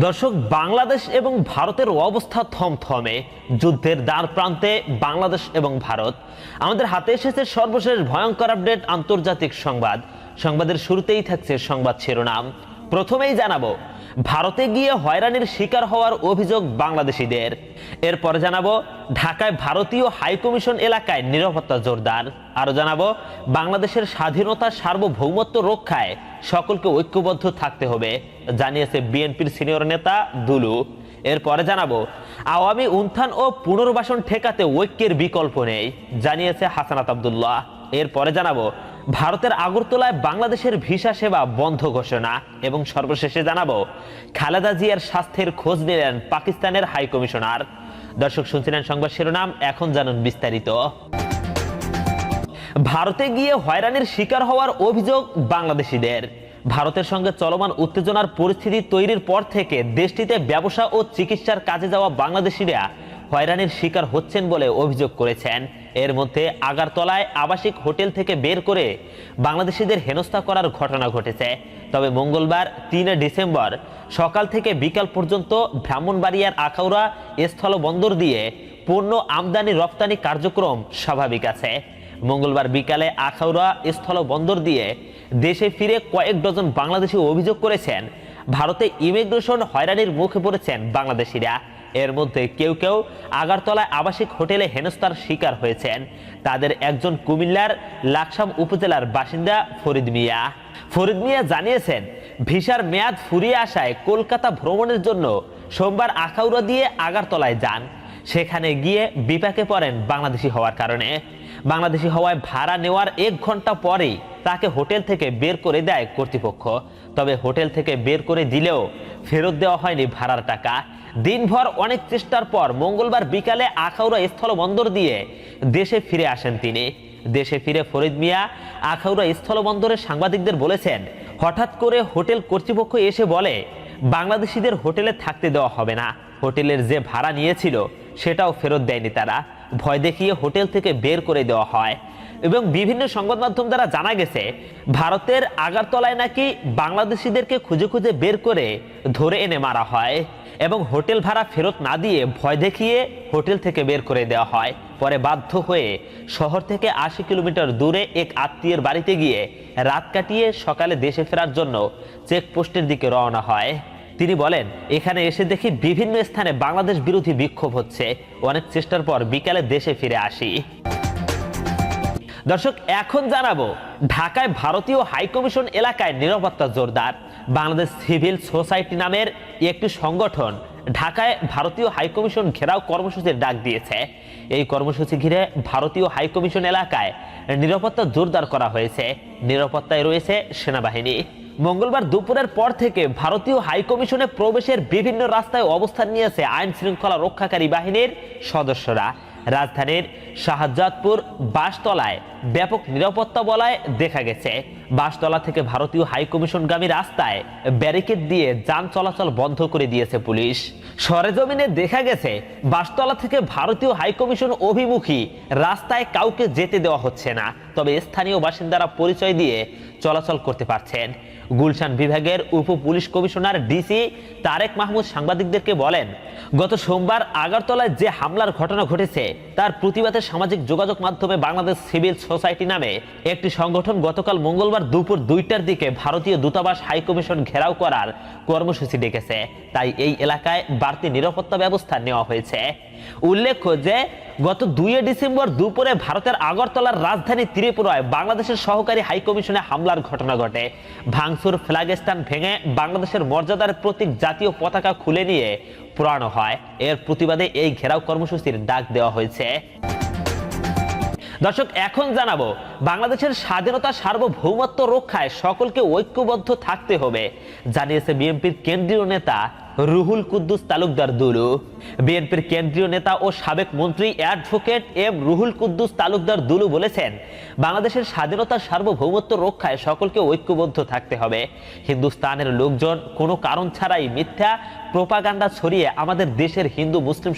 দর্শক, বাংলাদেশ এবং ভারতের অবস্থা থমথমে। যুদ্ধের দ্বার প্রান্তে বাংলাদেশ এবং ভারত। আমাদের হাতে এসেছে সর্বশেষ ভয়ঙ্কর আপডেট আন্তর্জাতিক সংবাদ। সংবাদের শুরুতেই থাকছে সংবাদ শিরোনাম। প্রথমেই জানাবো, ভারতে গিয়ে হয়রানির শিকার হওয়ার অভিযোগ বাংলাদেশিদের। এরপরে জানাবো, ঢাকায় ভারতীয় হাইকমিশন এলাকায় নিরাপত্তা জোরদার। আরো জানাবো, বাংলাদেশের স্বাধীনতা সার্বভৌমত্ব রক্ষায় সকলকে ঐক্যবদ্ধ থাকতে হবে, জানিয়েছে বিএনপির সিনিয়র নেতা দুলু। এরপরে জানাবো, আওয়ামী উত্থান ও পুনর্বাসন ঠেকাতে ঐক্যের বিকল্প নেই, জানিয়েছে হাসানাত আব্দুল্লাহ। এরপরে জানাবো, ভারতের আগরতলায় বাংলাদেশের ভিসা সেবা বন্ধ ঘোষণা। এবং সর্বশেষে জানাবো, খালেদা জিয়ার স্বাস্থ্যের খোঁজ নিলেন পাকিস্তানের হাই কমিশনার। দর্শক, শুনছিলেন সংবাদ শিরোনাম, এখন জানুন বিস্তারিত। ভারতে গিয়ে হয়রানির শিকার হওয়ার অভিযোগ বাংলাদেশিদের। ভারতের সঙ্গে চলমান উত্তেজনার পরিস্থিতি তৈরির পর থেকে দেশটিতে ব্যবসা ও চিকিৎসার কাজে যাওয়া বাংলাদেশিরা হয়রানির শিকার হচ্ছেন বলে অভিযোগ করেছেন। এর মধ্যে আগারতলায় আবাসিক হোটেল থেকে বের করে বাংলাদেশিদের হেনস্থা করার ঘটনা ঘটেছে। তবে মঙ্গলবার ৩ ডিসেম্বর সকাল থেকে বিকাল পর্যন্ত ব্রাহ্মণবাড়িয়ার আখাউড়া স্থলবন্দর দিয়ে পণ্য আমদানি রপ্তানি কার্যক্রম স্বাভাবিক আছে। মঙ্গলবার বিকালে আখাউড়া স্থলবন্দর দিয়ে দেশে ফিরে কয়েক ডজন বাংলাদেশি অভিযোগ করেছেন ভারতে ইমিগ্রেশন হয়রানির মুখে পড়েছেন বাংলাদেশিরা। এর মধ্যে কেউ কেউ আগারতলায় আবাসিক হোটেলে হেনস্থার শিকার হয়েছেন। তাদের একজন কুমিল্লার লাকসাম উপজেলার বাসিন্দা ফরিদ মিয়া। ফরিদ মিয়া জানিয়েছেন, ভিসার মেয়াদ ফুরিয়ে আসায় কলকাতা ভ্রমণের জন্য সোমবার আখাউড়া দিয়ে আগারতলায় যান। সেখানে গিয়ে বিপাকে পড়েন বাংলাদেশি হওয়ার কারণে। বাংলাদেশি হওয়ায় ভাড়া নেওয়ার 1 ঘন্টা পরেই তাকে হোটেল থেকে বের করে দেয় কর্তৃপক্ষ। তবে হোটেল থেকে বের করে দিলেও ফেরত দেওয়া হয়নি ভাড়ার টাকা। দিনভর অনেক চেষ্টার পর মঙ্গলবার বিকালে আখাউড়া স্থলবন্দর দিয়ে দেশে ফিরে আসেন তিনি। দেশে ফিরে ফরিদ মিয়া আখাউড়া স্থলবন্দরের সাংবাদিকদের বলেছেন, হঠাৎ করে হোটেল কর্তৃপক্ষ এসে বলে বাংলাদেশিদের হোটেলে থাকতে দেওয়া হবে না। হোটেলের যে ভাড়া নিয়েছিল সেটাও ফেরত দেয়নি তারা। ভয় দেখিয়ে হোটেল থেকে বের করে দেওয়া হয়। এবং বিভিন্ন সংবাদ মাধ্যম দ্বারা জানা গেছে, ভারতের আগারতলায় নাকি বাংলাদেশিদেরকে খুঁজে খুঁজে বের করে ধরে এনে মারা হয় এবং হোটেল ভাড়া ফেরত না দিয়ে ভয় দেখিয়ে হোটেল থেকে বের করে দেওয়া হয়। পরে বাধ্য হয়ে শহর থেকে 80 কিলোমিটার দূরে এক আত্মীয়ের বাড়িতে গিয়ে রাত কাটিয়ে সকালে দেশে ফেরার জন্য চেকপোস্টের দিকে রওনা হয়। তিনি বলেন, এখানে এসে দেখি বিভিন্ন স্থানে বাংলাদেশ বিরোধী বিক্ষোভ হচ্ছে। অনেক চেষ্টার পর বিকালে দেশে ফিরে আসি। দর্শক, এখন জানাবো, ঢাকায় ভারতীয় হাইকমিশন এলাকায় নিরাপত্তা জোরদার। বাংলাদেশ সিভিল সোসাইটি নামের একটি সংগঠন ঢাকায় ভারতীয় হাইকমিশন ঘেরাও কর্মসূচির ডাক দিয়েছে। এই কর্মসূচি ঘিরে ভারতীয় হাইকমিশন এলাকায় নিরাপত্তা জোরদার করা হয়েছে। নিরাপত্তায় রয়েছে সেনাবাহিনী। মঙ্গলবার দুপুরের পর থেকে ভারতীয় হাইকমিশনে প্রবেশের বিভিন্ন রাস্তায় অবস্থান নিয়েছে আইন শৃঙ্খলা রক্ষাকারী বাহিনীর সদস্যরা। রাজধানীর শাহজাদপুর বাসতলায় ব্যাপক নিরাপত্তা বলয় দেখা গেছে। বাসতলা থেকে ভারতীয় হাইকমিশনগামী রাস্তায় ব্যারিকেড দিয়ে যান চলাচল বন্ধ করে দিয়েছে পুলিশ। সরেজমিনে দেখা গেছে, বাসতলা থেকে ভারতীয় হাইকমিশন অভিমুখী রাস্তায় কাউকে যেতে দেওয়া হচ্ছে না। তবে স্থানীয় বাসিন্দারা পরিচয় দিয়ে চলাচল করতে পারছেন। গুলশান বিভাগের উপ police commissioner DC Tareq Mahmud সাংবাদিকদেরকে বলেন, গত সোমবার আগারতলায় যে হামলার ঘটনা ঘটেছে তার প্রতিবাদে সামাজিক যোগাযোগ মাধ্যমে বাংলাদেশ সিভিল সোসাইটি নামে একটি সংগঠন গতকাল মঙ্গলবার দুপুর 2টার দিকে ভারতীয় দূতাবাস হাইকমিশন ঘেরাও করার কর্মসূচি ডেকেছে। তাই এই এলাকায় বাড়তি নিরাপত্তা ব্যবস্থা নেওয়া হয়েছে। উল্লেখ্য যে গত 2 ডিসেম্বর দুপুরে ভারতের আগরতলার রাজধানী ত্রিপুরায় বাংলাদেশের সহকারী হাইকমিশনে হামলার ঘটনা ঘটে। ভাঙচুর, ফ্ল্যাগ স্ট্যান্ড ভেঙে বাংলাদেশের মর্যাদার প্রতীক জাতীয় পতাকা খুলে নিয়ে পোড়ানো হয়। এর প্রতিবাদে এই ঘেরাও কর্মসূচির ডাক দেওয়া হয়েছে। দর্শক, এখন জানাবো, বাংলাদেশের স্বাধীনতা সার্বভৌমত্ব রক্ষায় সকলকে ঐক্যবদ্ধ থাকতে হবে, জানিয়েছে বিএনপির কেন্দ্রীয় নেতা রুহুল কুদ্দুস তালুকদার দুলু। বিএনপির কেন্দ্রীয় নেতা ও সাবেক মন্ত্রী অ্যাডভোকেট এম রুহুল কুদ্দুস তালুকদার দুলু বলেছেন, বাংলাদেশের স্বাধীনতা সার্বভৌমত্ব রক্ষায় সকলকে ঐক্যবদ্ধ থাকতে হবে। হিন্দুস্তানের লোকজন কোনো কারণ ছাড়াই মিথ্যা প্রোপাগান্ডা ছড়িয়ে আমাদের দেশের হিন্দু মুসলিম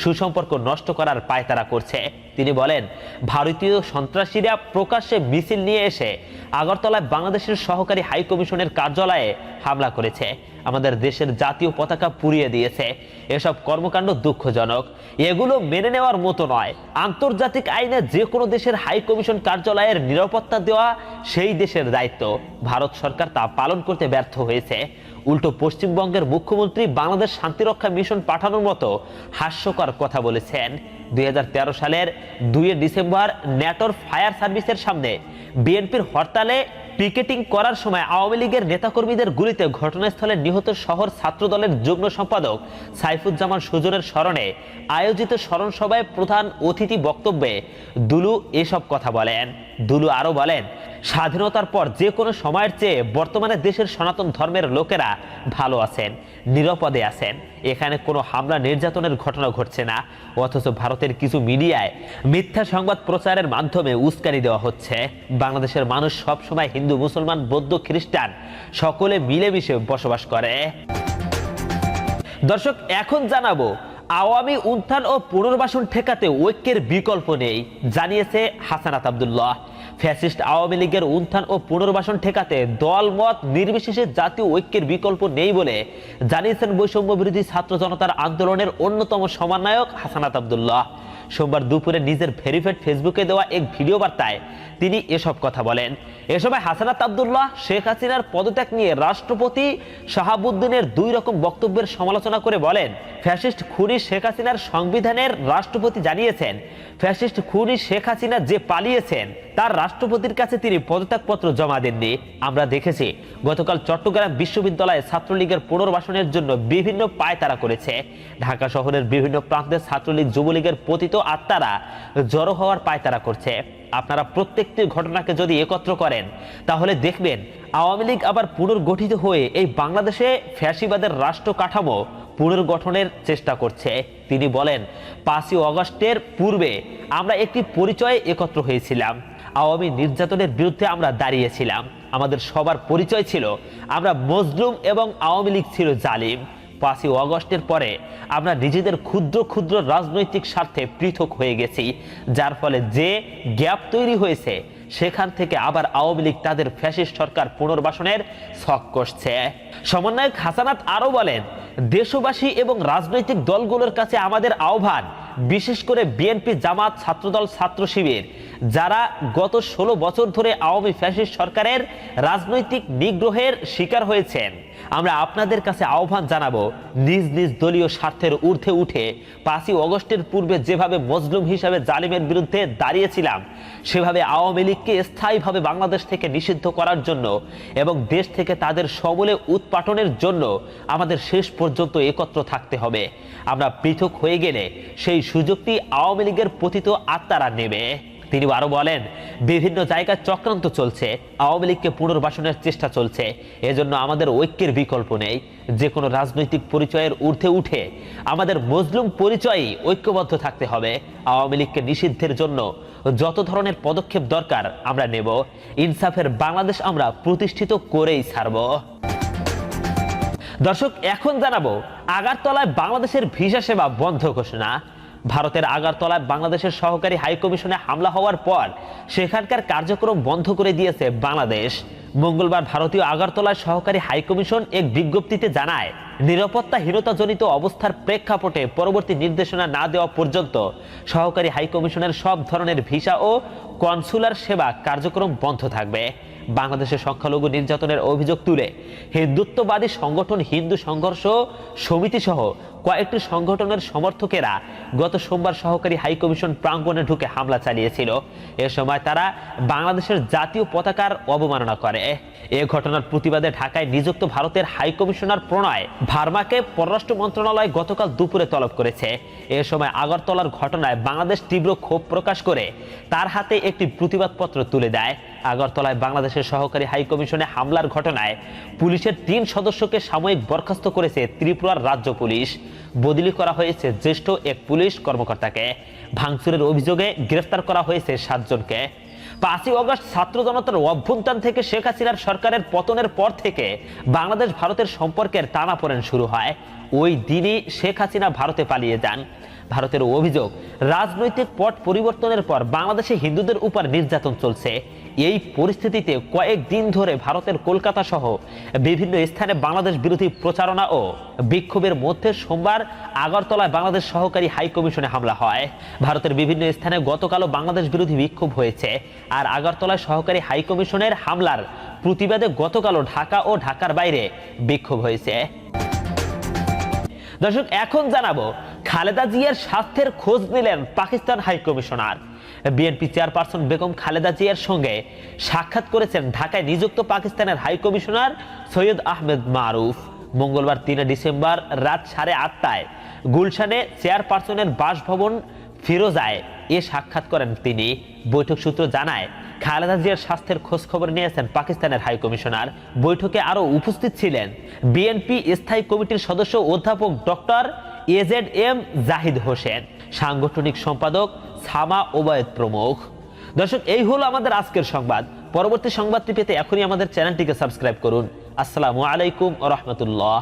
সুসম্পর্ক নষ্ট করার পায়তারা করছে। তিনি বলেন, ভারতীয় সন্ত্রাসীরা প্রকাশ্যে মিছিল নিয়ে এসে আগরতলায় বাংলাদেশের সহকারী হাইকমিশনের কার্যালয়ে হামলা করেছে। আমাদের দেশের জাতীয় পতাকা পুড়িয়ে দিয়েছে। এসব কর্মকাণ্ড দুঃখজনক, এগুলো মেনে নেওয়ার মতো নয়। আন্তর্জাতিক আইনে যে কোনো দেশের হাই কমিশন কার্যালয়ের নিরাপত্তা দেওয়া সেই দেশের দায়িত্ব। ভারত সরকার তা পালন করতে ব্যর্থ হয়েছে। উল্টো পশ্চিমবঙ্গের মুখ্যমন্ত্রী বাংলাদেশ শান্তিরক্ষা মিশন পাঠানোর মতো হাস্যকর কথা বলেছেন। 2013 সালের 2 ডিসেম্বর ন্যাটোর ফায়ার সার্ভিসের সামনে বিএনপির হরতালে পিকেটিং করার সময় আওয়ামী লীগের নেতাকর্মীদের গুলিতে ঘটনাস্থলে নিহত শহর ছাত্রদলের যুগ্ম সম্পাদক সাইফুজ্জামান সুজনের স্মরণে আয়োজিত স্মরণ সভায় প্রধান অতিথি বক্তব্যে দুলু এসব কথা বলেন। দুলু আরো বলেন, স্বাধীনতার পর যে কোনো সময়ের চেয়ে বর্তমানে দেশের সনাতন ধর্মের লোকেরা ভালো আছেন, নিরাপদে আছেন। এখানে কোনো হামলা নির্যাতনের ঘটনা ঘটছে না, অথচ ভারতের কিছু মিডিয়ায় মিথ্যা সংবাদ প্রচারের মাধ্যমে উস্কানি দেওয়া হচ্ছে। বাংলাদেশের মানুষ সবসময় হিন্দু, মুসলমান, বৌদ্ধ, খ্রিস্টান সকলে মিলেমিশে বসবাস করে। দর্শক, এখন জানাবো আওয়ামী উত্থান ও পুনর্বাসন ঠেকাতে ঐক্যের বিকল্প নেই, জানিয়েছে হাসানাত আব্দুল্লাহ। ফ্যাসিস্ট আওয়ামী লীগের উত্থান ও পুনর্বাসন ঠেকাতে দল মত নির্বিশেষে জাতীয় ঐক্যের বিকল্প নেই বলে জানিয়েছেন বৈষম্য বিরোধী ছাত্র জনতার আন্দোলনের অন্যতম সমন্বয়ক হাসানাত আব্দুল্লাহ। সোমবার দুপুরে নিজের ভেরিফাইড ফেসবুকে দেওয়া এক ভিডিও বার্তায় তিনি এসব কথা বলেন। এ সময় হাসানাত আব্দুল্লাহ শেখ হাসিনার পদত্যাগ নিয়ে রাষ্ট্রপতি শাহাবুদ্দিনের 2 রকম বক্তব্যের সমালোচনা করে বলেন, ফ্যাসিস্ট খুনি শেখ হাসিনার সংবিধানের রাষ্ট্রপতি জানিয়েছেন ফ্যাসিস্ট খুনি শেখ হাসিনা যে পালিয়েছেন তার রাষ্ট্রপতির কাছে তিনি পদত্যাগপত্র জমা দেননি। আমরা দেখেছি গতকাল চট্টগ্রাম বিশ্ববিদ্যালয়ে ছাত্রলীগের পুনর্বাসনের জন্য বিভিন্ন পায়তারা করেছে। ঢাকা শহরের বিভিন্ন প্রান্তে ছাত্রলীগ, যুবলীগের পতিত আত্মারা জড়ো হওয়ার পায়তারা করছে। আপনারা প্রত্যেকটি ঘটনাকে যদি একত্র করেন তাহলে দেখবেন আওয়ামী লীগ আবার পুনর্গঠিত হয়ে এই বাংলাদেশে ফ্যাসিবাদের রাষ্ট্র কাঠামো পুনর্গঠনের চেষ্টা করছে। তিনি বলেন, 5ই আগস্টের পূর্বে আমরা একটি পরিচয়ে একত্র হয়েছিলাম। আওয়ামী নির্যাতনের বিরুদ্ধে আমরা দাঁড়িয়েছিলাম। আমাদের সবার পরিচয় ছিল আমরা মজলুম এবং আওয়ামী লীগ ছিল জালিম। 5ই আগস্টের পরে আমরা নিজেদের ক্ষুদ্র ক্ষুদ্র রাজনৈতিক স্বার্থে পৃথক হয়ে গেছি, যার ফলে যে গ্যাপ তৈরি হয়েছে সেখান থেকে আবার আওয়ামী লীগ তাদের ফ্যাসিস্ট সরকার পুনর্বাসনের ছক কষছে। সমন্বয়ক হাসানাত আরো বলেন, দেশবাসী এবং রাজনৈতিক দলগুলোর কাছে আমাদের আহ্বান, বিশেষ করে বিএনপি, জামাত, ছাত্রদল, ছাত্র শিবির, যারা গত 16 বছর ধরে আওয়ামী ফ্যাসিস্ট সরকারের রাজনৈতিক নিগ্রহের শিকার হয়েছেন, আমরা আপনাদের কাছে আহ্বান জানাবো, নিজ নিজ দলীয় স্বার্থের ঊর্ধ্বে উঠে 5ই আগস্টের পূর্বে যেভাবে মজলুম হিসাবে জালিমের বিরুদ্ধে দাঁড়িয়েছিলাম সেভাবে আওয়ামী লীগকে স্থায়ীভাবে বাংলাদেশ থেকে নিষিদ্ধ করার জন্য এবং দেশ থেকে তাদের সমূলে উৎপাটনের জন্য আমাদের শেষ পর্যন্ত একত্র থাকতে হবে। আমরা পৃথক হয়ে গেলে সেই সুযোগটি আওয়ামী লীগের পতিত আত্মারা নেবে। তিনি আরো বলেন, বিভিন্ন জায়গায় চক্রান্ত চলছে, আওয়ামী লীগকে পুনর্বাসনের চেষ্টা চলছে। এজন্য আমাদের ঐক্যের বিকল্প নেই। যে কোনো রাজনৈতিক পরিচয়ের ঊর্ধ্বে উঠে আমাদের মজলুম পরিচয়ই ঐক্যবদ্ধ থাকতে হবে। আওয়ামী লীগকে নিষিদ্ধের জন্য যত ধরনের পদক্ষেপ দরকার আমরা নেব। ইনসাফের বাংলাদেশ আমরা প্রতিষ্ঠিত করেই ছাড়ব। দর্শক, এখন জানাবো আগারতলায় বাংলাদেশের ভিসা সেবা বন্ধ ঘোষণা। ভারতের আগারতলায় বাংলাদেশের সহকারী হাইকমিশনে হামলা হওয়ার পর সেখানকার কার্যক্রম বন্ধ করে দিয়েছে বাংলাদেশ। মঙ্গলবার ভারতীয় আগারতলায় সহকারী হাইকমিশন এক বিজ্ঞপ্তিতে জানায়, নিরাপত্তাহীনতাজনিত অবস্থার প্রেক্ষাপটে পরবর্তী নির্দেশনা না দেওয়া পর্যন্ত সহকারী হাইকমিশনের সব ধরনের ভিসা ও কনসুলার সেবা কার্যক্রম বন্ধ থাকবে। বাংলাদেশের সংখ্যালঘু নির্যাতনের অভিযোগ তুলে হিন্দুত্ববাদী সংগঠন হিন্দু সংঘর্ষ সমিতি সহ কয়েকটি সংগঠনের সমর্থকেরা গত সোমবার সহকারী হাইকমিশন প্রাঙ্গণে ঢুকে হামলা চালিয়েছিল। এ সময় তারা বাংলাদেশের জাতীয় পতাকার অবমাননা করে। এ ঘটনার প্রতিবাদে ঢাকায় নিযুক্ত ভারতের হাইকমিশনার প্রণয় ভার্মাকে পররাষ্ট্র মন্ত্রণালয় গতকাল দুপুরে তলব করেছে। এ সময় আগরতলার ঘটনায় বাংলাদেশ তীব্র ক্ষোভ প্রকাশ করে তার হাতে একটি প্রতিবাদপত্র তুলে দেয়। আগরতলায় বাংলাদেশের সহকারী হাইকমিশনে হামলার ঘটনায় পুলিশের 3 সদস্যকে সাময়িক বরখাস্ত করেছে ত্রিপুরার রাজ্য পুলিশ। বদলি করা হয়েছে জ্যেষ্ঠ এক পুলিশ কর্মকর্তাকে। ভাঙচুরের অভিযোগে গ্রেফতার করা হয়েছে 7 জনকে। 5ই আগস্ট ছাত্র জনতার অভ্যুত্থান থেকে শেখ হাসিনার সরকারের পতনের পর থেকে বাংলাদেশ ভারতের সম্পর্কের টানাপোড়েন শুরু হয়। ওই দিনই শেখ হাসিনা ভারতে পালিয়ে যান। ভারতের অভিযোগ, রাজনৈতিক পট পরিবর্তনের পর বাংলাদেশে হিন্দুদের উপর নির্যাতন চলছে। এই পরিস্থিতিতে কয়েকদিন ধরে ভারতের কলকাতা সহ বিভিন্ন স্থানে বাংলাদেশ বিরোধী প্রচারণা ও বিক্ষোভের মধ্যে সোমবার আগরতলায় বাংলাদেশ সহকারী হাই কমিশনে হামলা হয়। ভারতের বিভিন্ন স্থানে গতকালও বাংলাদেশ বিরোধী বিক্ষোভ হয়েছে। আর আগরতলায় সহকারী হাই কমিশনের হামলার প্রতিবাদে গতকালও ঢাকা ও ঢাকার বাইরে বিক্ষোভ হয়েছে। দর্শক, এখন জানাবো খালেদা জিয়ার স্বাস্থ্যের খোঁজ নিলেন Pakistan high commissioner. BNP chairperson Begum Khaleda জিয়ার সঙ্গে সাক্ষাৎ করেছেন ঢাকায় নিযুক্ত পাকিস্তানের হাই কমিশনার সৈয়দ আহমেদ মারুফ। মঙ্গলবার 3 ডিসেম্বর রাত 8:30টায় গুলশানে চেয়ারপারসনের বাসভবন ফিরোজায় এ সাক্ষাৎ করেন তিনি। বৈঠক সূত্র জানায়, খালেদা জিয়ার স্বাস্থ্যের খোঁজ খবর নিয়েছেন পাকিস্তানের হাই কমিশনার। বৈঠকে আরো উপস্থিত ছিলেন বিএনপি স্থায়ী কমিটির সদস্য অধ্যাপক ডক্টর AZM জাহিদ হোসেন, সাংগঠনিক সম্পাদক সামা ওবায়দ প্রমুখ। দর্শক, এই হলো আমাদের আজকের সংবাদ। পরবর্তী সংবাদটি পেতে এখনই আমাদের চ্যানেলটিকে সাবস্ক্রাইব করুন। আসসালামু আলাইকুম ওয়া রাহমাতুল্লাহ।